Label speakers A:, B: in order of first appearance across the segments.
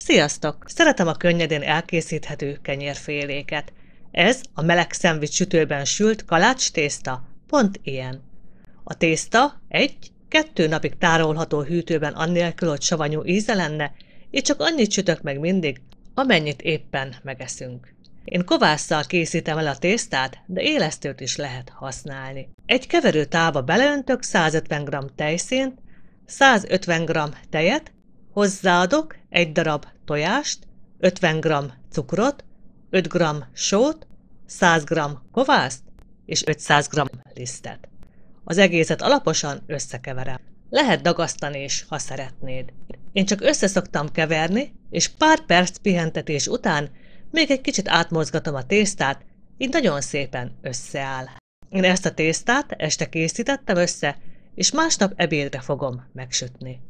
A: Sziasztok! Szeretem a könnyedén elkészíthető kenyérféléket. Ez a meleg szendvics sütőben sült kalács tészta pont ilyen. A tészta 1-2 napig tárolható hűtőben annélkül, hogy savanyú íze lenne, és csak annyit sütök meg mindig, amennyit éppen megeszünk. Én kovásszal készítem el a tésztát, de élesztőt is lehet használni. Egy keverőtálba beleöntök 150 g tejszínt, 150 g tejet, hozzáadok egy darab tojást, 50 g cukrot, 5 g sót, 100 g kovászt és 500 g lisztet. Az egészet alaposan összekeverem. Lehet dagasztani is, ha szeretnéd. Én csak összeszoktam keverni, és pár perc pihentetés után még egy kicsit átmozgatom a tésztát, így nagyon szépen összeáll. Én ezt a tésztát este készítettem össze, és másnap ebédre fogom megsütni.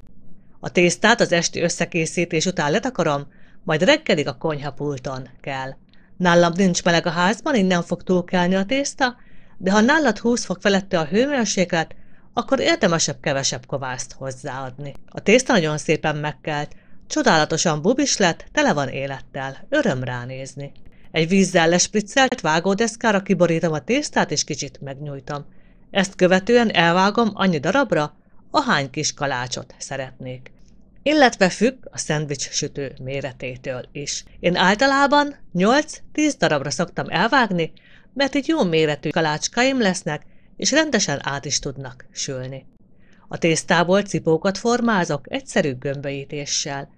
A: A tésztát az esti összekészítés után letakarom, majd reggelig a konyhapulton kell. Nálam nincs meleg a házban, így nem fog túlkelni a tészta, de ha nálad 20 fok feletti a hőmérséklet, akkor érdemesebb kevesebb kovászt hozzáadni. A tészta nagyon szépen megkelt, csodálatosan bubis lett, tele van élettel, öröm ránézni. Egy vízzel lespriccelt vágódeszkára kiborítom a tésztát és kicsit megnyújtom. Ezt követően elvágom annyi darabra, ahány kis kalácsot szeretnék. Illetve függ a szendvics sütő méretétől is. Én általában 8-10 darabra szoktam elvágni, mert így jó méretű kalácskaim lesznek, és rendesen át is tudnak sülni. A tésztából cipókat formázok egyszerű gömbölyítéssel.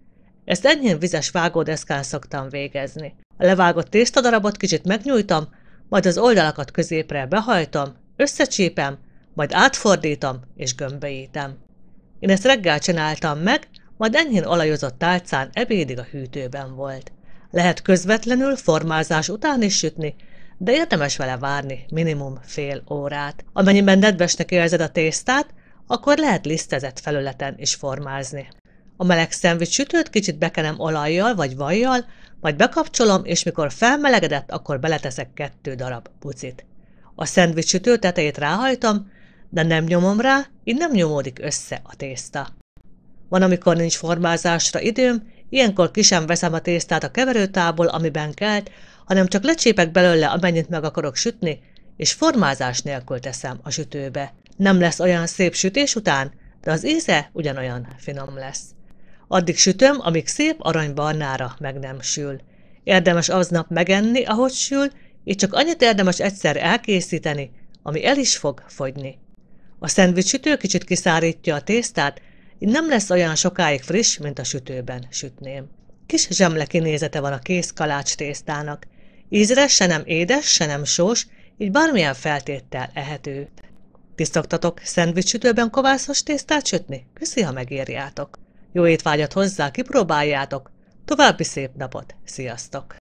A: Ezt enyhén vizes vágódeszkán szoktam végezni. A levágott tésztadarabot kicsit megnyújtom, majd az oldalakat középre behajtom, összecsípem, majd átfordítom és gömbölyítem. Én ezt reggel csináltam meg, majd enyhén olajozott tálcán ebédig a hűtőben volt. Lehet közvetlenül formázás után is sütni, de érdemes vele várni minimum fél órát. Amennyiben nedvesnek érzed a tésztát, akkor lehet lisztezett felületen is formázni. A meleg szendvics sütőt kicsit bekenem olajjal vagy vajjal, majd bekapcsolom, és mikor felmelegedett, akkor beleteszek 2 darab bucit. A szendvics sütő tetejét ráhajtom, de nem nyomom rá, így nem nyomódik össze a tészta. Van, amikor nincs formázásra időm, ilyenkor ki sem veszem a tésztát a keverőtálból, amiben kelt, hanem csak lecsépek belőle, amennyit meg akarok sütni, és formázás nélkül teszem a sütőbe. Nem lesz olyan szép sütés után, de az íze ugyanolyan finom lesz. Addig sütöm, amíg szép aranybarnára meg nem sül. Érdemes aznap megenni, ahogy sül, és csak annyit érdemes egyszer elkészíteni, ami el is fog fogyni. A szendvics sütő kicsit kiszárítja a tésztát, így nem lesz olyan sokáig friss, mint a sütőben sütném. Kis zsemle kinézete van a kész kalács tésztának. Ízre se nem édes, se nem sós, így bármilyen feltéttel ehető. Ti szoktatok szendvics sütőben kovászos tésztát sütni? Köszi, ha megírjátok. Jó étvágyat hozzá, kipróbáljátok. További szép napot, sziasztok!